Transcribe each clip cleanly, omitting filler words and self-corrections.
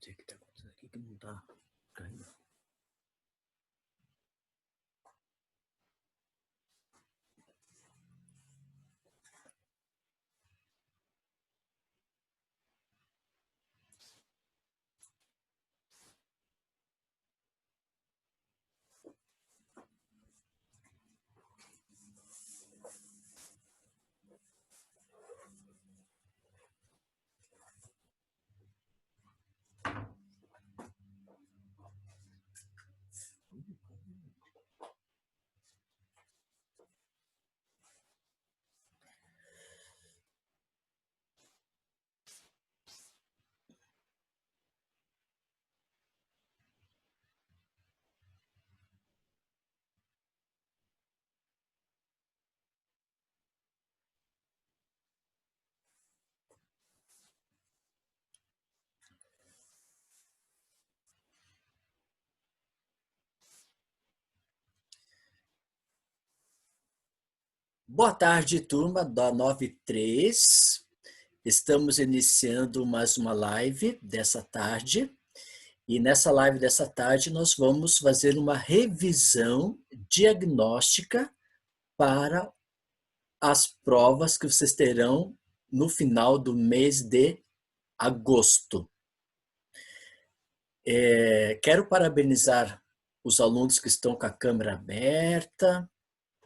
sei o que está acontecendo aqui que não está caindo. Boa tarde, turma da 93. Estamos iniciando mais uma live dessa tarde. E nessa live dessa tarde nós vamos fazer uma revisão diagnóstica para as provas que vocês terão no final do mês de agosto. Quero parabenizar os alunos que estão com a câmera aberta,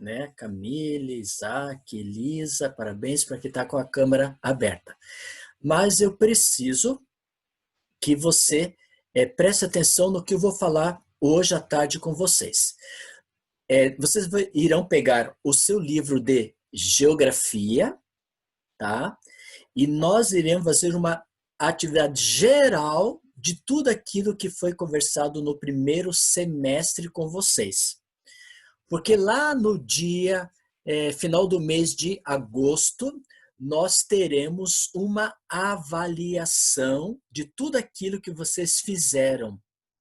né? Camille, Isaac, Elisa, parabéns para quem está com a câmera aberta. Mas eu preciso que você preste atenção no que eu vou falar hoje à tarde com vocês. Vocês irão pegar o seu livro de geografia, tá? E nós iremos fazer uma atividade geral de tudo aquilo que foi conversado no primeiro semestre com vocês. Porque lá no dia, final do mês de agosto, nós teremos uma avaliação de tudo aquilo que vocês fizeram.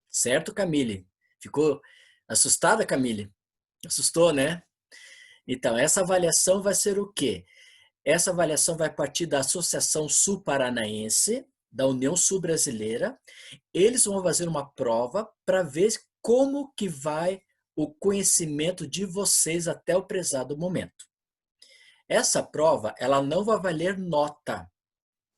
Certo, Camille? Ficou assustada, Camille? Assustou, né? Então, essa avaliação vai ser o quê? Essa avaliação vai partir da Associação Sul-Paranaense, da União Sul-Brasileira. Eles vão fazer uma prova para ver como que vai o conhecimento de vocês até o prezado momento. Essa prova, ela não vai valer nota,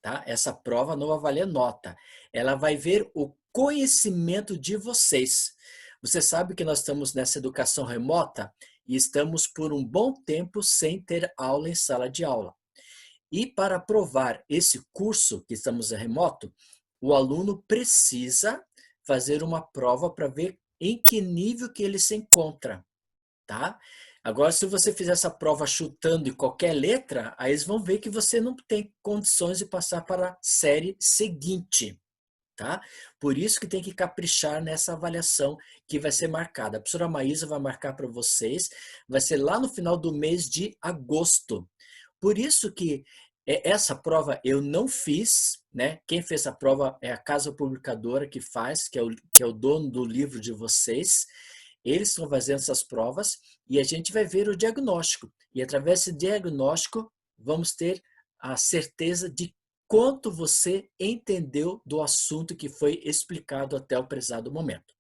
tá? Essa prova não vai valer nota. Ela vai ver o conhecimento de vocês. Você sabe que nós estamos nessa educação remota e estamos por um bom tempo sem ter aula em sala de aula. E para aprovar esse curso que estamos remoto, o aluno precisa fazer uma prova para ver em que nível que ele se encontra, tá? Agora, se você fizer essa prova chutando em qualquer letra, aí eles vão ver que você não tem condições de passar para a série seguinte, tá? Por isso que tem que caprichar nessa avaliação que vai ser marcada. A professora Maísa vai marcar para vocês, vai ser lá no final do mês de agosto. Por isso que essa prova eu não fiz, né? Quem fez a prova é a casa publicadora que faz, que é o dono do livro de vocês. Eles estão fazendo essas provas e a gente vai ver o diagnóstico. E através desse diagnóstico, vamos ter a certeza de quanto você entendeu do assunto que foi explicado até o prezado momento.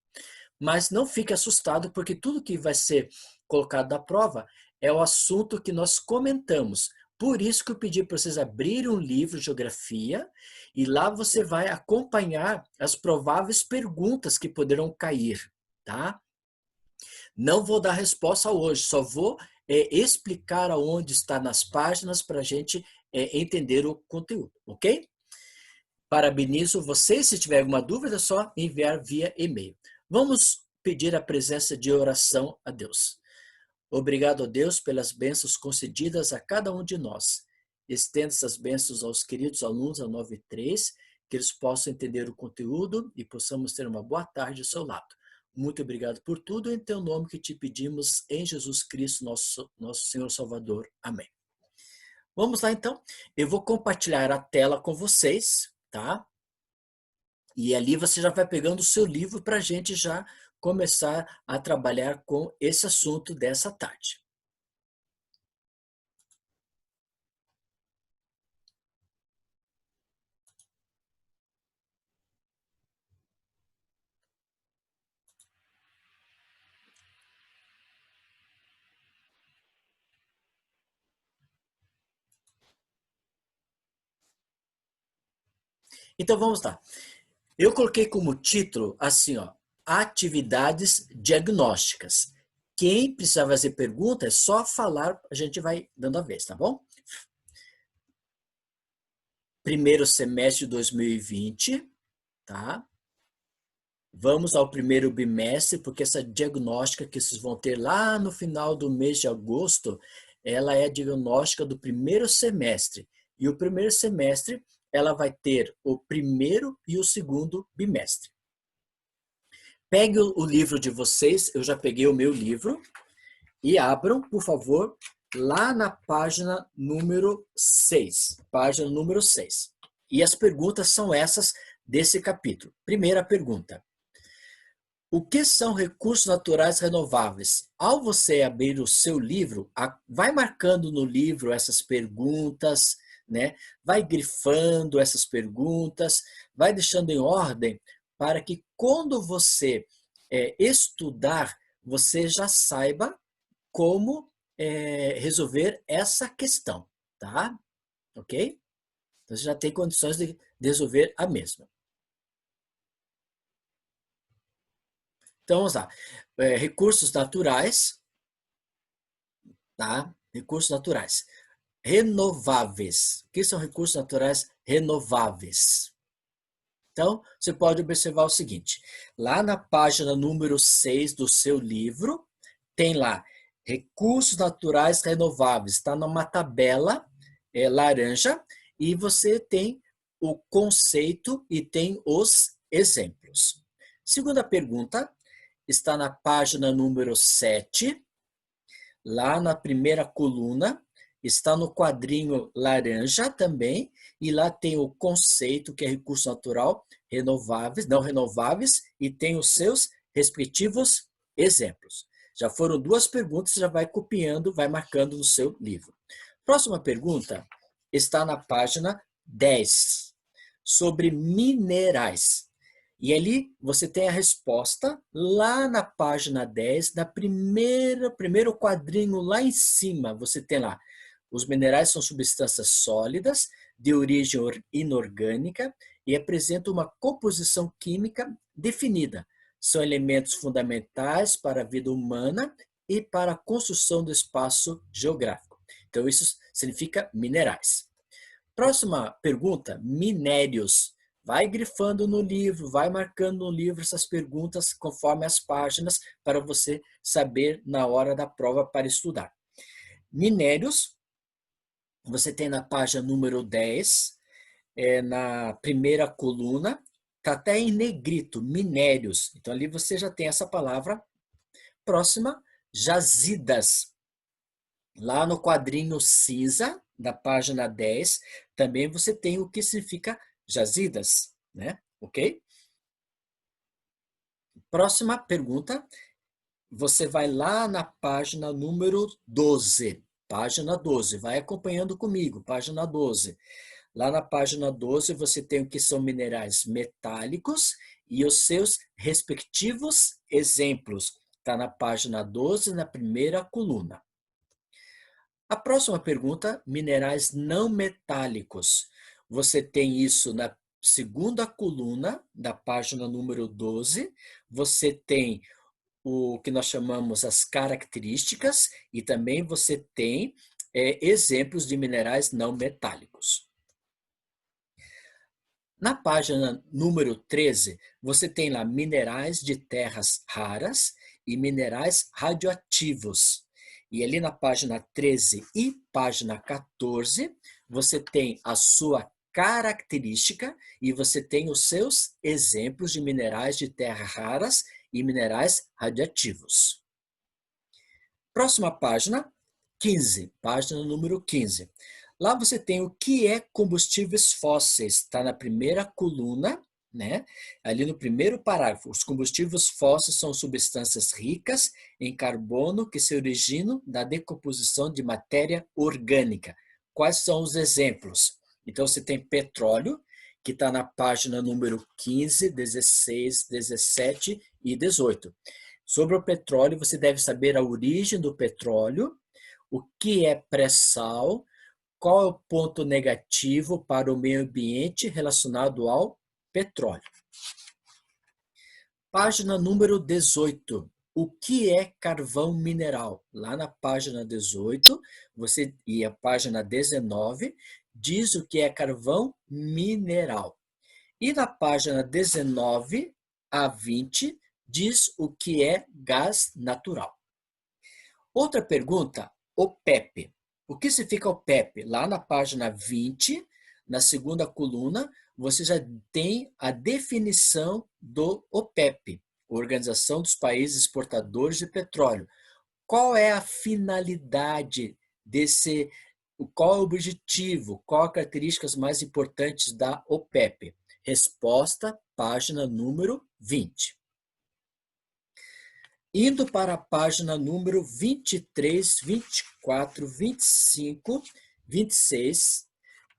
Mas não fique assustado, porque tudo que vai ser colocado na prova é o assunto que nós comentamos. Por isso que eu pedi para vocês abrirem um livro de geografia e lá você vai acompanhar as prováveis perguntas que poderão cair, tá? Não vou dar resposta hoje, só vou explicar aonde está nas páginas para a gente entender o conteúdo, ok? Parabenizo vocês, se tiver alguma dúvida, é só enviar via e-mail. Vamos pedir a presença de oração a Deus. Obrigado a Deus pelas bênçãos concedidas a cada um de nós. Estenda essas bênçãos aos queridos alunos da 93, que eles possam entender o conteúdo e possamos ter uma boa tarde ao seu lado. Muito obrigado por tudo, em teu nome que te pedimos, em Jesus Cristo, nosso Senhor Salvador. Amém. Vamos lá, então. Eu vou compartilhar a tela com vocês, tá? E ali você já vai pegando o seu livro para a gente já começar a trabalhar com esse assunto dessa tarde. Então vamos lá. Eu coloquei como título assim, ó, atividades diagnósticas. Quem precisar fazer pergunta é só falar, a gente vai dando a vez, tá bom? Primeiro semestre de 2020, tá? Vamos ao primeiro bimestre, porque essa diagnóstica que vocês vão ter lá no final do mês de agosto, ela é a diagnóstica do primeiro semestre. E o primeiro semestre, ela vai ter o primeiro e o segundo bimestre. Pegue o livro de vocês, eu já peguei o meu livro, e abram, por favor, lá na página número 6. Página número 6. E as perguntas são essas desse capítulo. Primeira pergunta. O que são recursos naturais renováveis? Ao você abrir o seu livro, vai marcando no livro essas perguntas, né? Vai grifando essas perguntas, vai deixando em ordem para que quando você estudar, você já saiba como resolver essa questão, tá? Ok? Então, você já tem condições de resolver a mesma. Então, vamos lá. Recursos naturais, tá? Recursos naturais. Renováveis. O que são recursos naturais renováveis? Então, você pode observar o seguinte. Lá na página número 6 do seu livro, tem lá recursos naturais renováveis. Está numa tabela laranja e você tem o conceito e tem os exemplos. Segunda pergunta, está na página número 7, lá na primeira coluna, está no quadrinho laranja também, e lá tem o conceito, que é recurso natural, renováveis, não renováveis, e tem os seus respectivos exemplos. Já foram duas perguntas, já vai copiando, vai marcando no seu livro. Próxima pergunta está na página 10, sobre minerais. E ali você tem a resposta lá na página 10, na primeiro quadrinho lá em cima, você tem lá, os minerais são substâncias sólidas, de origem inorgânica e apresentam uma composição química definida. São elementos fundamentais para a vida humana e para a construção do espaço geográfico. Então, isso significa minerais. Próxima pergunta, minérios. Vai grifando no livro, vai marcando no livro essas perguntas conforme as páginas para você saber na hora da prova para estudar. Minérios, você tem na página número 10, na primeira coluna, está até em negrito, minérios. Então ali você já tem essa palavra. Próxima, jazidas. Lá no quadrinho cinza, da página 10, também você tem o que significa jazidas, né? Ok? Próxima pergunta, você vai lá na página número 12. Página 12, vai acompanhando comigo, página 12. Lá na página 12 você tem o que são minerais metálicos e os seus respectivos exemplos. Está na página 12, na primeira coluna. A próxima pergunta, minerais não metálicos. Você tem isso na segunda coluna da página número 12. Você tem o que nós chamamos as características e também você tem exemplos de minerais não metálicos. Na página número 13, você tem lá minerais de terras raras e minerais radioativos. E ali na página 13 e página 14, você tem a sua característica e você tem os seus exemplos de minerais de terras raras e minerais radioativos. Próxima página, 15, página número 15. Lá você tem o que é combustíveis fósseis, está na primeira coluna, né? Ali no primeiro parágrafo. Os combustíveis fósseis são substâncias ricas em carbono que se originam da decomposição de matéria orgânica. Quais são os exemplos? Então você tem petróleo, que está na página número 15, 16, 17 e 18. Sobre o petróleo, você deve saber a origem do petróleo, o que é pré-sal, qual é o ponto negativo para o meio ambiente relacionado ao petróleo? Página número 18. O que é carvão mineral? Lá na página 18, e a página 19, diz o que é carvão mineral. E na página 19 a 20, diz o que é gás natural. Outra pergunta, OPEP. O que significa OPEP? Lá na página 20, na segunda coluna, você já tem a definição do OPEP, Organização dos Países Exportadores de Petróleo. Qual é a finalidade desse, qual é o objetivo, qual as características mais importantes da OPEP? Resposta, página número 20. Indo para a página número 23, 24, 25, 26,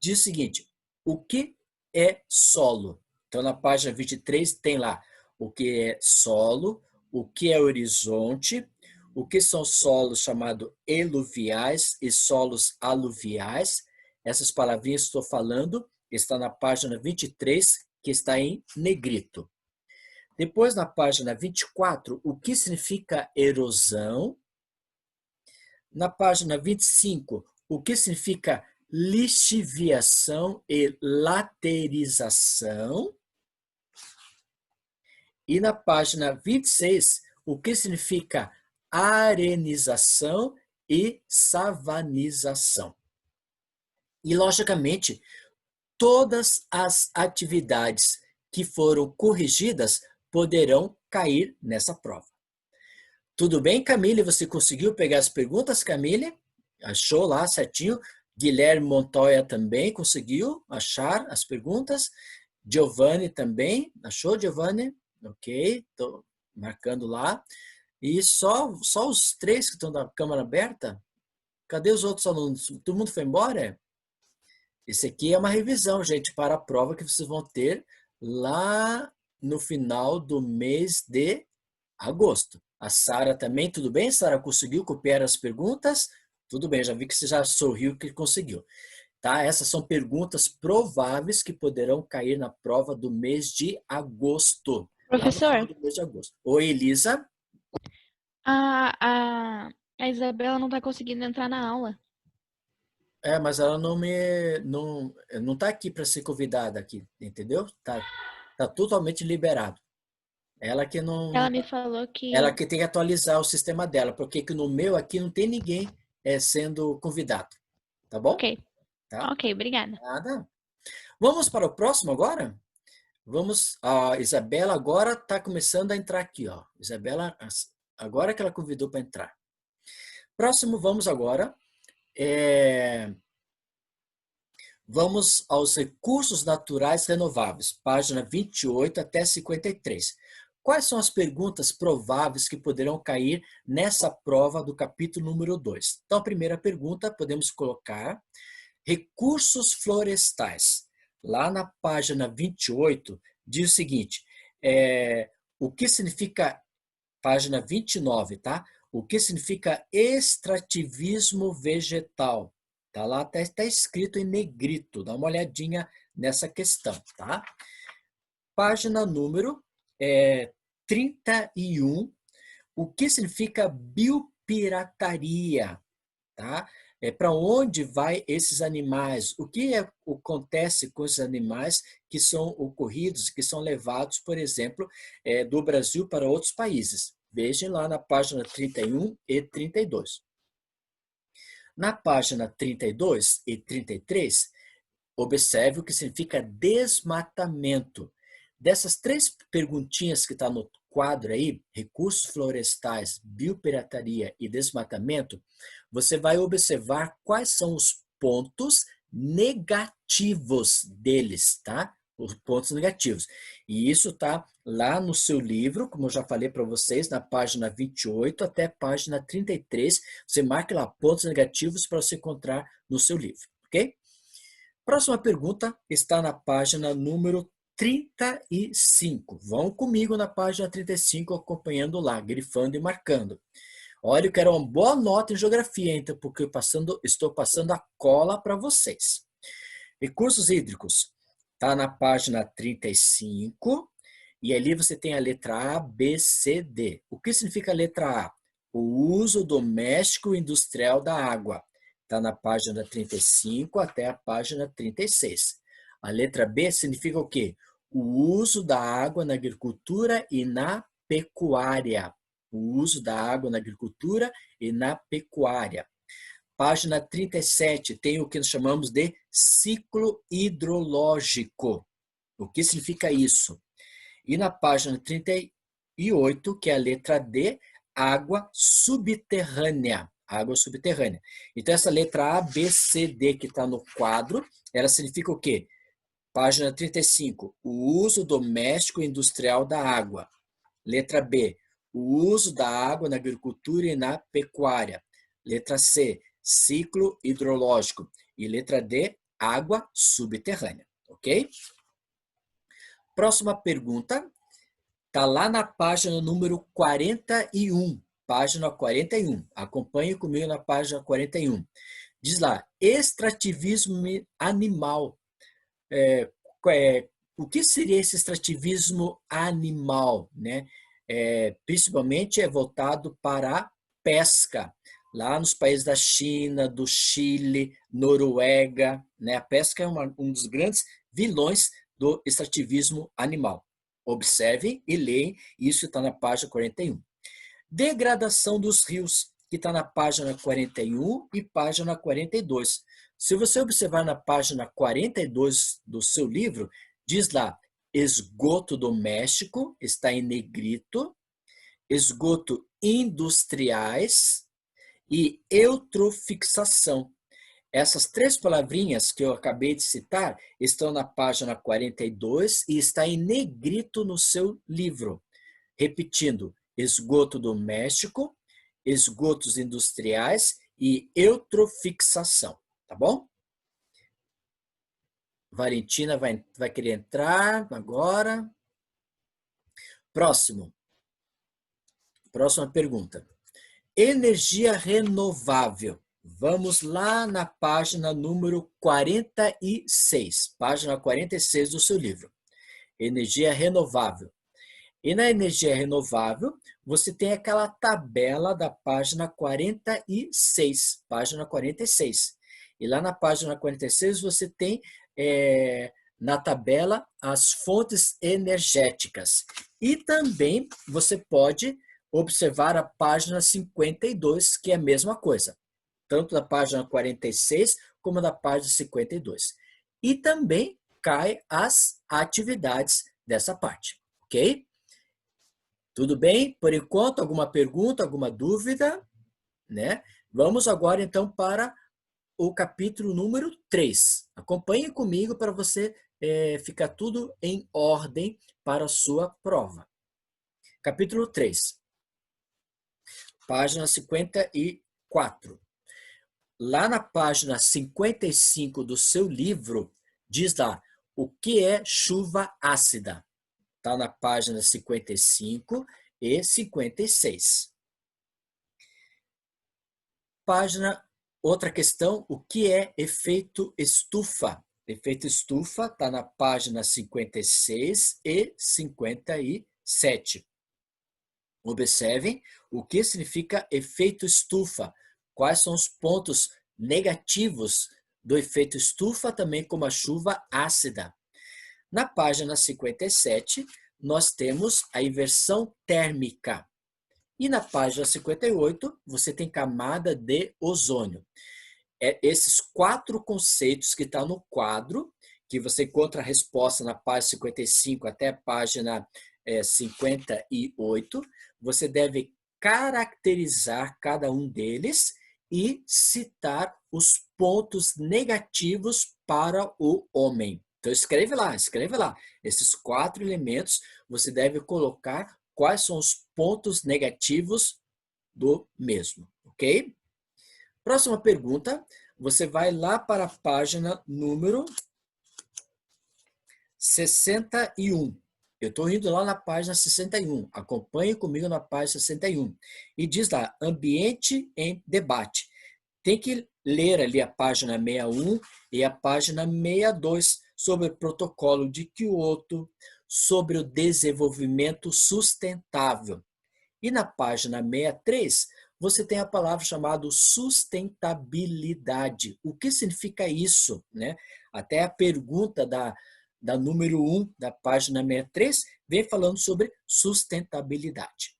diz o seguinte, o que é solo? Então, na página 23 tem lá o que é solo, o que é horizonte, o que são solos chamados eluviais e solos aluviais. Essas palavrinhas que estou falando está na página 23, que está em negrito. Depois, na página 24, o que significa erosão. Na página 25, o que significa lixiviação e laterização. E na página 26, o que significa arenização e savanização. E, logicamente, todas as atividades que foram corrigidas poderão cair nessa prova. Tudo bem, Camille? Você conseguiu pegar as perguntas, Camille? Achou lá certinho? Guilherme Montoya também conseguiu achar as perguntas. Giovanni também. Achou, Giovanni? Ok, estou marcando lá. E só os 3 que estão na câmera aberta? Cadê os outros alunos? Todo mundo foi embora? Esse aqui é uma revisão, gente, para a prova que vocês vão ter lá no final do mês de agosto. A Sara também, tudo bem? Sara, conseguiu copiar as perguntas? Tudo bem, já vi que você já sorriu que conseguiu. Tá? Essas são perguntas prováveis que poderão cair na prova do mês de agosto. Lá no final Professor, do mês de agosto. Oi, Elisa. a, a, a Isabela não tá conseguindo entrar na aula. Mas ela não tá aqui para ser convidada aqui, entendeu? Tá totalmente liberado. Ela que não Ela me falou ela que. que tem que atualizar o sistema dela, porque que no meu aqui não tem ninguém sendo convidado, tá Ok, bom? Tá? ok, obrigada. Nada. Vamos para o próximo agora? Vamos, a Isabela agora está começando a entrar aqui, ó. Isabela, agora que ela convidou para entrar. Próximo, vamos agora. Vamos aos recursos naturais renováveis, página 28 até 53. Quais são as perguntas prováveis que poderão cair nessa prova do capítulo número 2? Então, a primeira pergunta, podemos colocar recursos florestais. Lá na página 28, diz o seguinte, o que significa, página 29, tá? O que significa extrativismo vegetal? Tá lá, tá escrito em negrito, dá uma olhadinha nessa questão, tá? Página número 31, o que significa biopirataria, tá? Para onde vai esses animais? O que acontece com esses animais que são ocorridos, que são levados, por exemplo, do Brasil para outros países? Vejam lá na página 31 e 32. Na página 32 e 33, observe o que significa desmatamento. Dessas 3 perguntinhas que está no quadro aí, recursos florestais, biopirataria e desmatamento, você vai observar quais são os pontos negativos deles, tá? Os pontos negativos. E isso tá lá no seu livro, como eu já falei para vocês, na página 28 até página 33. Você marca lá pontos negativos para você encontrar no seu livro, ok? Próxima pergunta está na página número 35. Vão comigo na página 35, acompanhando lá, grifando e marcando. Olha, eu quero uma boa nota em geografia, então, porque estou passando a cola para vocês. Recursos hídricos. Está na página 35. E ali você tem a letra A, B, C, D. O que significa a letra A? O uso doméstico e industrial da água. Está na página 35 até a página 36. A letra B significa o quê? O uso da água na agricultura e na pecuária. O uso da água na agricultura e na pecuária. Página 37 tem o que nós chamamos de ciclo hidrológico. O que significa isso? E na página 38, que é a letra D, água subterrânea. Água subterrânea. Então, essa letra A, B, C, D que está no quadro, ela significa o quê? Página 35, o uso doméstico e industrial da água. Letra B, o uso da água na agricultura e na pecuária. Letra C, ciclo hidrológico. E letra D, água subterrânea. Ok? Próxima pergunta. Está lá na página número 41. Página 41. Acompanhe comigo na página 41. Diz lá, extrativismo animal. O que seria esse extrativismo animal, né? Principalmente é voltado para a pesca, lá nos países da China, do Chile, Noruega, né? A pesca é um dos grandes vilões do extrativismo animal. Observem e leem, isso está na página 41. Degradação dos rios, que está na página 41 e página 42. Se você observar na página 42 do seu livro, diz lá, esgoto doméstico, está em negrito, esgoto industriais e eutrofixação. Essas três palavrinhas que eu acabei de citar estão na página 42 e está em negrito no seu livro. Repetindo, esgoto doméstico, esgotos industriais e eutrofixação, tá bom? Valentina vai querer entrar agora. Próxima pergunta. Energia renovável. Vamos lá na página número 46. Página 46 do seu livro. Energia renovável. E na energia renovável, você tem aquela tabela da página 46. Página 46. E lá na página 46, você tem na tabela as fontes energéticas. E também você pode observar a página 52, que é a mesma coisa. Tanto da página 46 como da página 52. E também cai as atividades dessa parte, ok? Tudo bem? Por enquanto, alguma pergunta, alguma dúvida? Né? Vamos agora, então, para o capítulo número 3. Acompanhe comigo para você ficar tudo em ordem para a sua prova. Capítulo 3. Página 54. Lá na página 55 do seu livro, diz lá, o que é chuva ácida? Está na página 55 e 56. Outra questão, o que é efeito estufa? Efeito estufa está na página 56 e 57. Observem o que significa efeito estufa. Quais são os pontos negativos do efeito estufa, também como a chuva ácida. Na página 57, nós temos a inversão térmica. E na página 58, você tem camada de ozônio. Esses 4 conceitos que estão no quadro, que você encontra a resposta na página 55 até a página 58, você deve caracterizar cada um deles e citar os pontos negativos para o homem. Então, escreve lá. Esses 4 elementos, você deve colocar quais são os pontos negativos do mesmo, ok? Próxima pergunta, você vai lá para a página número 61. Eu estou indo lá na página 61. Acompanhe comigo na página 61. E diz lá, ambiente em debate. Tem que ler ali a página 61 e a página 62 sobre o protocolo de Kyoto, sobre o desenvolvimento sustentável. E na página 63, você tem a palavra chamada sustentabilidade. O que significa isso, né? Até a pergunta da número 1 da página 63 vem falando sobre sustentabilidade.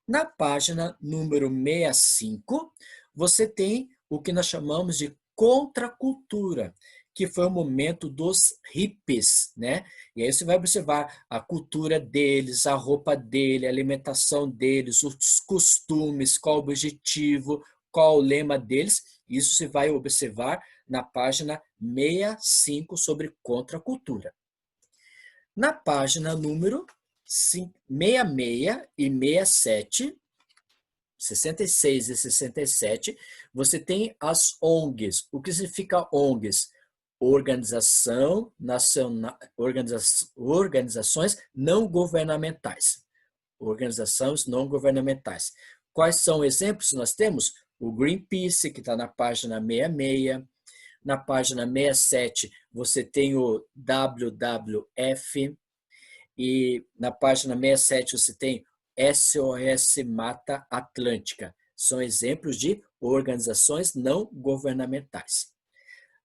Na página número 65, você tem o que nós chamamos de contracultura, que foi o momento dos hippies, né? E aí você vai observar a cultura deles, a roupa dele, a alimentação deles, os costumes, qual o objetivo, qual o lema deles. Isso você vai observar na página 65 sobre contracultura. Na página número 66 e 67, 66 e 67, você tem as ONGs. O que significa ONGs? Organizações não governamentais. Organizações não governamentais. Quais são exemplos que nós temos? O Greenpeace, que está na página 66. Na página 67, você tem o WWF. E na página 67, você tem SOS Mata Atlântica. São exemplos de organizações não governamentais.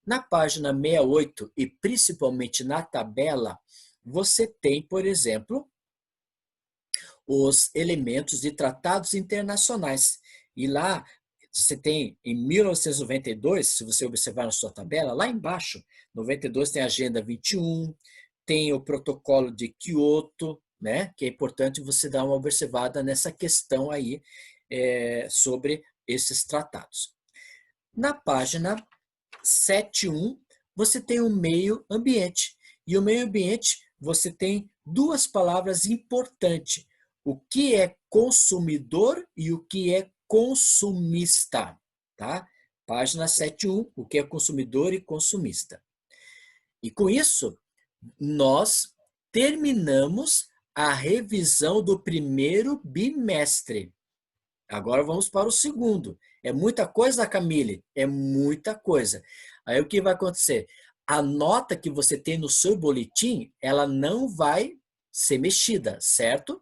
Na página 68 e principalmente na tabela, você tem, por exemplo, os elementos de tratados internacionais. E lá você tem, em 1992, se você observar na sua tabela, lá embaixo, 92 tem a Agenda 21, tem o protocolo de Kyoto, né, que é importante você dar uma observada nessa questão aí sobre esses tratados. Na página 71, você tem o meio ambiente. E o meio ambiente, você tem duas palavras importantes. O que é consumidor e o que é consumista. Tá? Página 71, o que é consumidor e consumista. E com isso, nós terminamos a revisão do primeiro bimestre. Agora vamos para o segundo. É muita coisa, Camille? É muita coisa. Aí o que vai acontecer? A nota que você tem no seu boletim, ela não vai ser mexida, certo?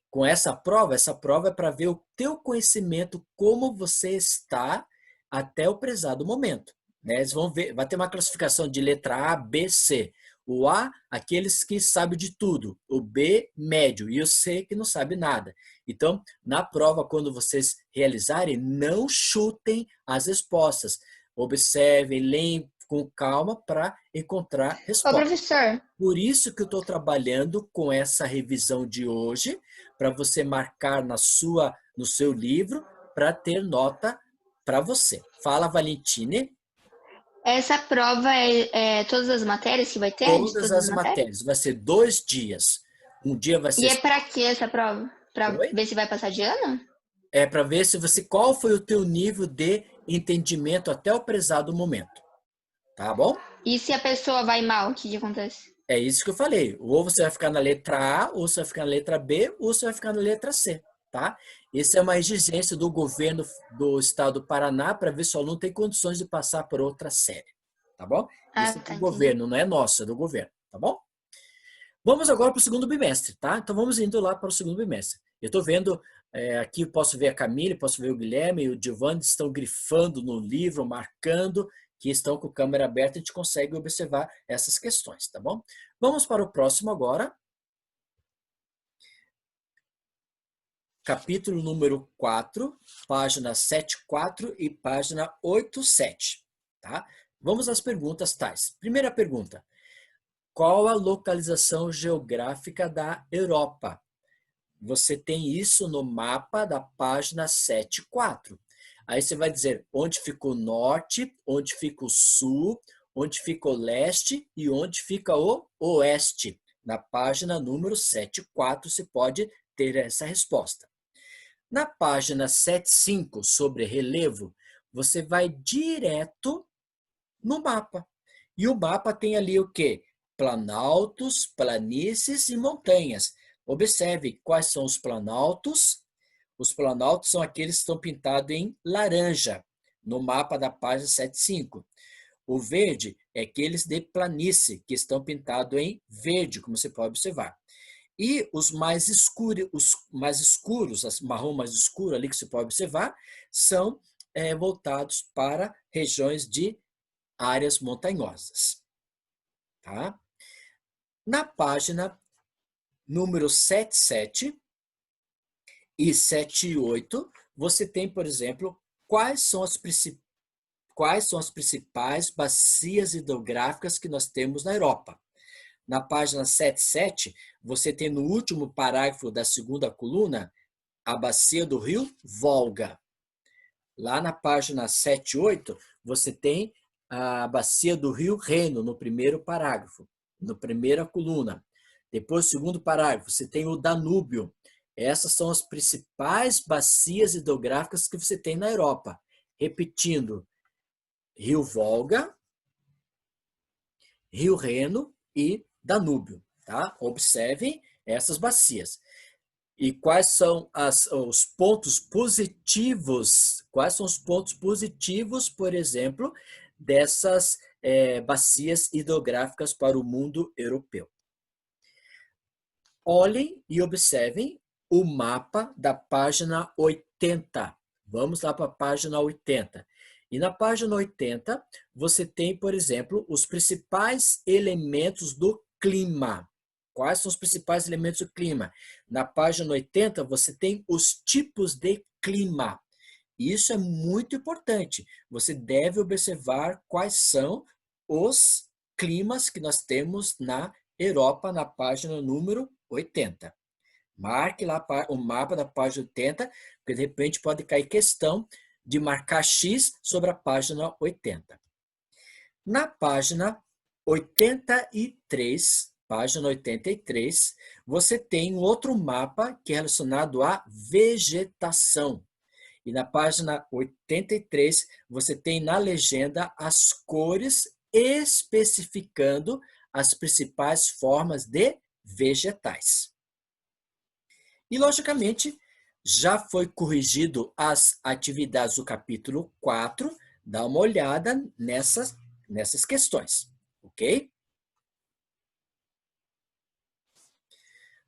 Com essa prova é para ver o teu conhecimento, como você está até o prezado momento. Né? Eles vão ver, vai ter uma classificação de letra A, B, C. O A, aqueles que sabem de tudo. O B, médio. E o C, que não sabe nada. Então, na prova, quando vocês realizarem, não chutem as respostas. Observem, leem com calma para encontrar Ô, respostas. professor, Por isso que eu estou trabalhando com essa revisão de hoje, para você marcar no seu livro, para ter nota para você. Fala, Valentine. essa prova é todas as matérias que vai ter? De Todas todas as as matérias? matérias. Vai ser 2 dias. Um dia vai E ser... é pra que essa prova? Pra Oi? ver se vai passar de ano? É para ver se qual foi o teu nível de entendimento até o prezado momento. Tá bom? E se a pessoa vai mal, o que acontece? É isso que eu falei. Ou você vai ficar na letra A, ou você vai ficar na letra B, ou você vai ficar na letra C, tá? Essa é uma exigência do governo do estado do Paraná para ver se o aluno tem condições de passar por outra série, tá bom? Ah, Isso é tá, do entendi. governo, não é nosso, é do governo, tá bom? Vamos agora para o segundo bimestre, tá? Então vamos indo lá para o segundo bimestre. Eu estou vendo, aqui posso ver a Camille, posso ver o Guilherme e o Giovanni estão grifando no livro, marcando que estão com a câmera aberta, a gente consegue observar essas questões, tá bom? Vamos para o próximo agora. Capítulo número 4, página 74 e página 87, tá? Vamos às perguntas tais. Primeira pergunta. Qual a localização geográfica da Europa? Você tem isso no mapa da página 74. Aí você vai dizer onde fica o norte, onde fica o sul, onde fica o leste e onde fica o oeste. Na página número 74 você pode ter essa resposta. Na página 75, sobre relevo, você vai direto no mapa. E o mapa tem ali o quê? planaltos, planícies e montanhas. Observe quais são os planaltos. Os planaltos são aqueles que estão pintados em laranja, no mapa da página 75. O verde é aqueles de planície, que estão pintados em verde, como você pode observar. E os mais escuros, as marrom mais escuro ali que você pode observar, são voltados para regiões de áreas montanhosas. Tá? Na página número 77 e 78, você tem, por exemplo, quais são as principais bacias hidrográficas que nós temos na Europa. Na página 77, você tem no último parágrafo da segunda coluna a bacia do rio Volga. Lá na página 78, você tem a bacia do rio Reno, no primeiro parágrafo, na primeira coluna. Depois, no segundo parágrafo, você tem o Danúbio. Essas são as principais bacias hidrográficas que você tem na Europa. Repetindo, rio Volga, rio Reno e Danúbio. Tá? Observem essas bacias. E quais são os pontos positivos? Quais são os pontos positivos, por exemplo, dessas bacias hidrográficas para o mundo europeu? Olhem e observem o mapa da página 80. Vamos lá para a página 80. E na página 80, você tem, por exemplo, os principais elementos do clima. Quais são os principais elementos do clima? Na página 80, você tem os tipos de clima. Isso é muito importante. Você deve observar quais são os climas que nós temos na Europa, na página número 80. Marque lá o mapa da página 80, porque de repente pode cair questão de marcar X sobre a página 80. Na página 83, você tem um outro mapa que é relacionado à vegetação. E na página 83, você tem na legenda as cores especificando as principais formas de vegetais. E, logicamente, já foi corrigido as atividades do capítulo 4. Dá uma olhada nessas questões, ok?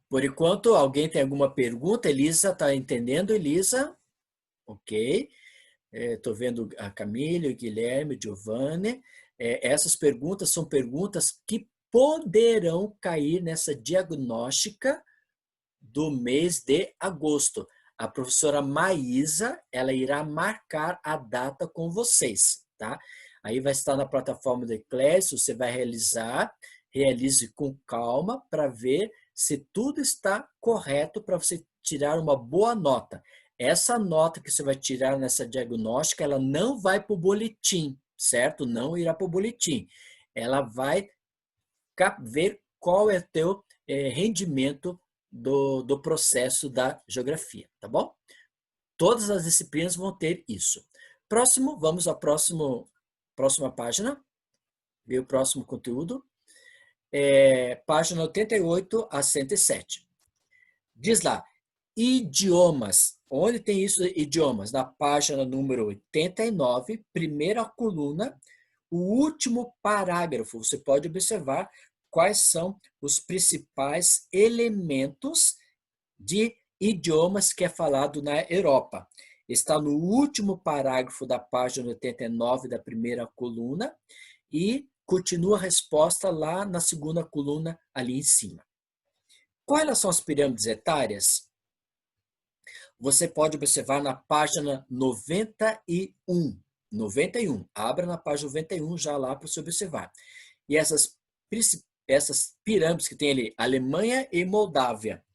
Por enquanto, alguém tem alguma pergunta? Elisa, está entendendo, Elisa? Ok. Estou vendo a Camila, o Guilherme, o Giovanni. Essas perguntas são perguntas que poderão cair nessa diagnóstica do mês de agosto. A professora Maísa, ela irá marcar a data com vocês, tá? Aí vai estar na plataforma do Eclésio, você vai realize com calma para ver se tudo está correto para você tirar uma boa nota. Essa nota que você vai tirar nessa diagnóstica, ela não vai para o boletim, certo? Não irá para o boletim. Ela vai ver qual é o teu rendimento do processo da geografia, tá bom? Todas as disciplinas vão ter isso. Próximo, vamos à próxima página. Ver o próximo conteúdo. Página 88 a 107. Diz lá, idiomas. Onde tem isso, idiomas? Na página número 89, primeira coluna, o último parágrafo. Você pode observar quais são os principais elementos de idiomas que é falado na Europa. Está no último parágrafo da página 89 da primeira coluna e continua a resposta lá na segunda coluna ali em cima. Quais são as pirâmides etárias? Você pode observar na página 91. 91. Abra na página 91 já lá para você observar. E essas pirâmides que tem ali, Alemanha e Moldávia.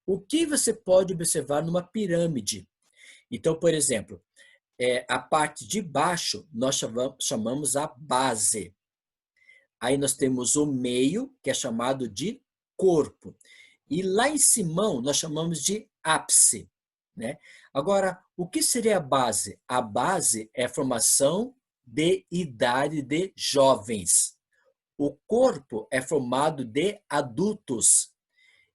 O que você pode observar numa pirâmide? Então, por exemplo, a parte de baixo nós chamamos a base. Aí nós temos o meio, que é chamado de corpo. E lá em cima nós chamamos de ápice. Né? Agora, o que seria a base? A base é a formação de idade de jovens. o corpo é formado de adultos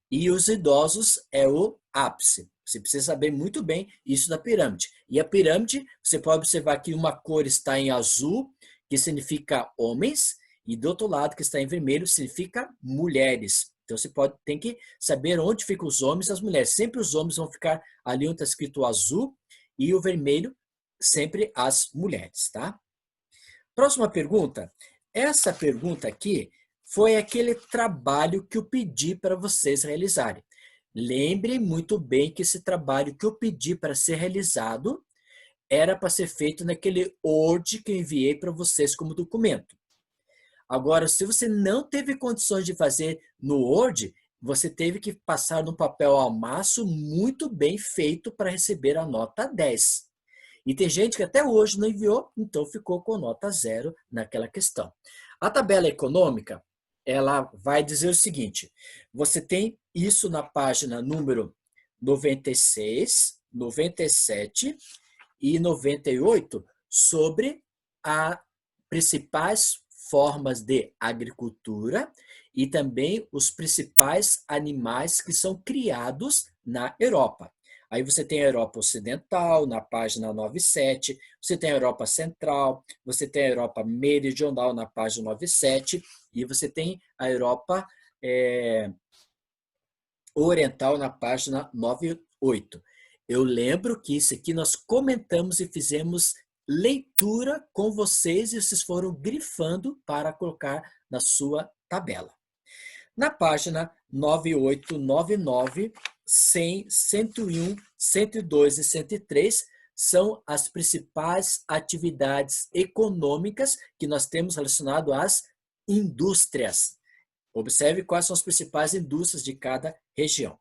e os idosos é o ápice. Você precisa saber muito bem isso da pirâmide. E a pirâmide, você pode observar que uma cor está em azul, que significa homens, e do outro lado, que está em vermelho, significa mulheres. Então, tem que saber onde ficam os homens e as mulheres. Sempre os homens vão ficar ali onde está escrito azul, e o vermelho, sempre as mulheres, tá? Próxima pergunta. Essa pergunta aqui foi aquele trabalho que eu pedi para vocês realizarem. Lembrem muito bem que esse trabalho que eu pedi para ser realizado era para ser feito naquele Word que eu enviei para vocês como documento. Agora, se você não teve condições de fazer no Word, você teve que passar no papel ao maço muito bem feito para receber a nota 10. E tem gente que até hoje não enviou, então ficou com nota 0 naquela questão. A tabela econômica, ela vai dizer o seguinte, você tem isso na página número 96, 97 e 98 sobre as principais formas de agricultura e também os principais animais que são criados na Europa. Aí você tem a Europa Ocidental, na página 97, você tem a Europa Central, você tem a Europa Meridional, na página 97, e você tem a Europa Oriental, na página 98. Eu lembro que isso aqui nós comentamos e fizemos leitura com vocês e vocês foram grifando para colocar na sua tabela. Na página 98, 99, 100, 101, 102 e 103 são as principais atividades econômicas que nós temos relacionado às indústrias. Observe quais são as principais indústrias de cada região.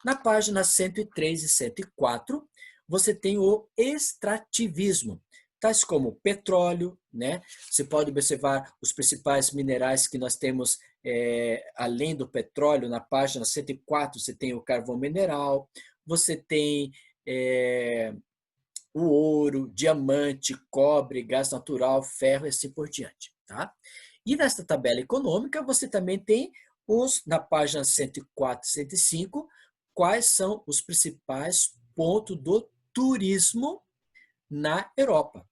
Na página 103 e 104, você tem o extrativismo, tais como petróleo, né? Você pode observar os principais minerais que nós temos além do petróleo. Na página 104, você tem o carvão mineral, você tem o ouro, diamante, cobre, gás natural, ferro e assim por diante, tá? E nesta tabela econômica, você também tem na página 104 e 105, quais são os principais pontos do turismo na Europa.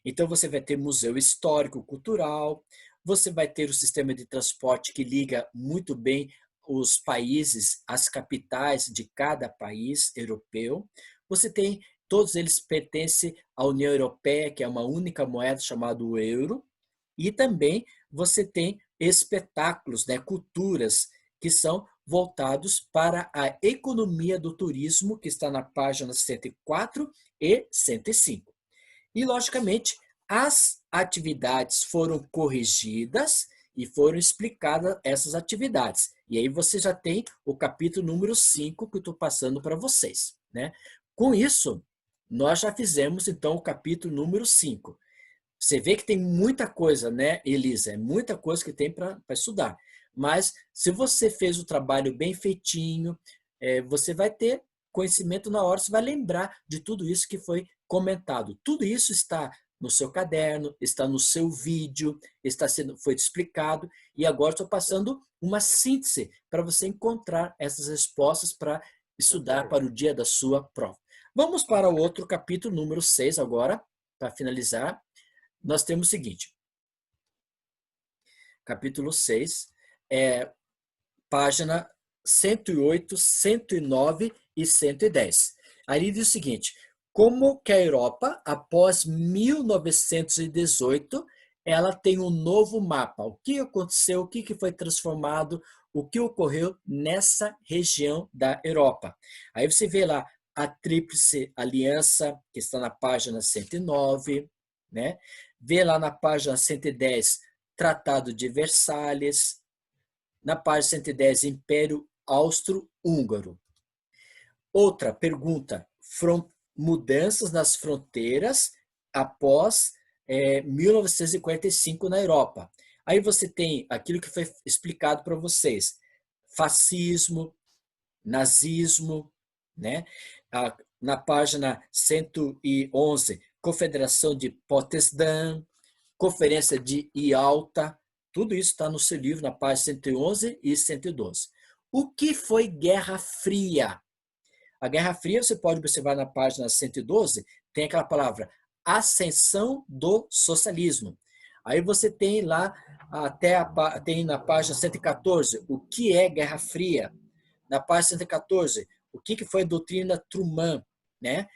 Então, você vai ter museu histórico, cultural, você vai ter o sistema de transporte que liga muito bem os países, as capitais de cada país europeu. Você tem, todos eles pertencem à União Europeia, que é uma única moeda chamada o euro. E também você tem espetáculos, né, culturas, que são voltados para a economia do turismo, que está na página 104 e 105. E, logicamente, as atividades foram corrigidas e foram explicadas essas atividades. E aí você já tem o capítulo número 5 que eu estou passando para vocês, né? Com isso, nós já fizemos, então, o capítulo número 5. Você vê que tem muita coisa, né, Elisa? É muita coisa que tem para estudar. Mas, se você fez o trabalho bem feitinho, você vai ter conhecimento na hora, você vai lembrar de tudo isso que foi comentado. Tudo isso está no seu caderno, está no seu vídeo, foi explicado, e agora estou passando uma síntese para você encontrar essas respostas para estudar para o dia da sua prova. Vamos para o outro capítulo, número 6 agora, para finalizar. Nós temos o seguinte, capítulo 6, página 108, 109 e 110. Ali diz o seguinte, como que a Europa, após 1918, ela tem um novo mapa. O que aconteceu, o que foi transformado, o que ocorreu nessa região da Europa. Aí você vê lá a Tríplice Aliança, que está na página 109, né? Vê lá na página 110, Tratado de Versalhes. Na página 110, Império Austro-Húngaro. Outra pergunta, mudanças nas fronteiras após 1945 na Europa. Aí você tem aquilo que foi explicado para vocês, fascismo, nazismo, né? Na página 111, Confederação de Potsdam, Conferência de Ialta, Tudo isso está no seu livro, na página 111 e 112. O que foi Guerra Fria? A Guerra Fria, você pode observar na página 112, tem aquela palavra ascensão do socialismo. Aí você tem lá, tem na página 114, o que é Guerra Fria. Na página 114, o que foi a doutrina Truman, né?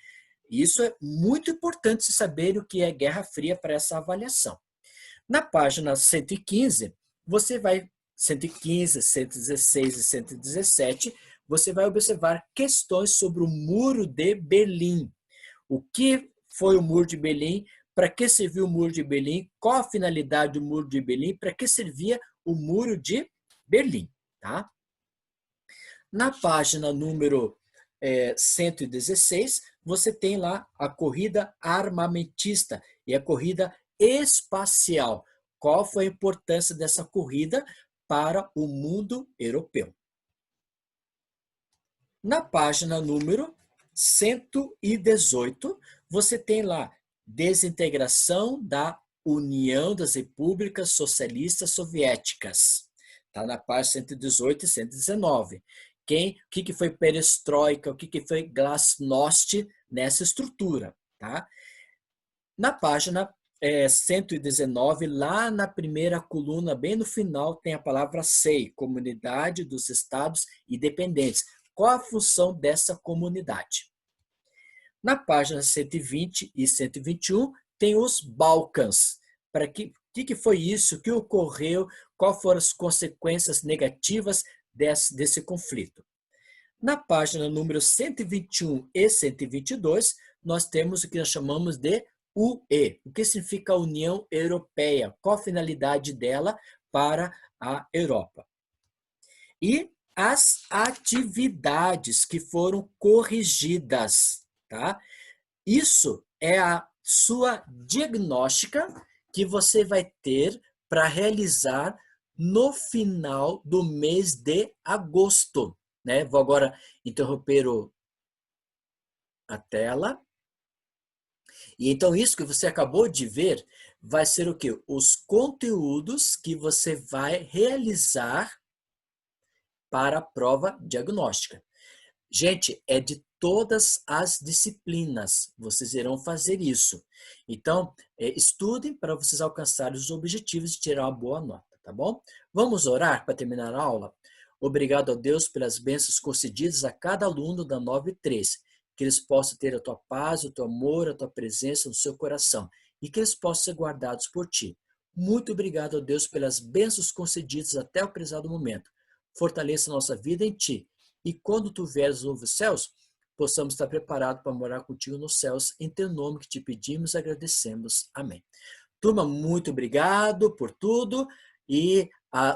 Isso é muito importante se saber o que é Guerra Fria para essa avaliação. Na página 115, você vai, 115, 116 e 117, você vai observar questões sobre o Muro de Berlim. O que foi o Muro de Berlim? Para que serviu o Muro de Berlim? Qual a finalidade do Muro de Berlim? Para que servia o Muro de Berlim? Tá? Na página número 116, você tem lá a corrida armamentista e a corrida espacial. Qual foi a importância dessa corrida para o mundo europeu? Na página número 118, você tem lá desintegração da União das Repúblicas Socialistas Soviéticas. Está na página 118 e 119. O que foi perestroika, o que foi glasnost nessa estrutura. Tá? Na página 119, lá na primeira coluna, bem no final, tem a palavra SEI, Comunidade dos Estados Independentes. Qual a função dessa comunidade? Na página 120 e 121, tem os Balcãs. Para que foi isso? O que ocorreu? Quais foram as consequências negativas desse conflito? Na página número 121 e 122, nós temos o que nós chamamos de UE. O que significa a União Europeia? Qual a finalidade dela para a Europa? E as atividades que foram corrigidas. Tá? Isso é a sua diagnóstica que você vai ter para realizar no final do mês de agosto. Né? Vou agora interromper a tela. E então isso que você acabou de ver vai ser o quê? Os conteúdos que você vai realizar para a prova diagnóstica. Gente, é de todas as disciplinas, vocês irão fazer isso. Então, estudem para vocês alcançarem os objetivos de tirar uma boa nota, tá bom? Vamos orar para terminar a aula? Obrigado a Deus pelas bênçãos concedidas a cada aluno da 9.3, que eles possam ter a tua paz, o teu amor, a tua presença no seu coração e que eles possam ser guardados por ti. Muito obrigado a Deus pelas bênçãos concedidas até o prezado momento. Fortaleça a nossa vida em ti. E quando tu vieres aos novos céus, possamos estar preparados para morar contigo nos céus. Em teu nome que te pedimos e agradecemos. Amém. Turma, muito obrigado por tudo. E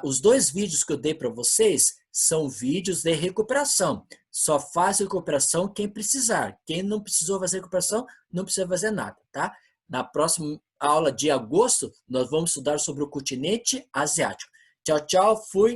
os 2 vídeos que eu dei para vocês são vídeos de recuperação. Só faz recuperação quem precisar. Quem não precisou fazer recuperação, não precisa fazer nada, tá? Na próxima aula de agosto, nós vamos estudar sobre o continente asiático. Tchau, tchau. Fui.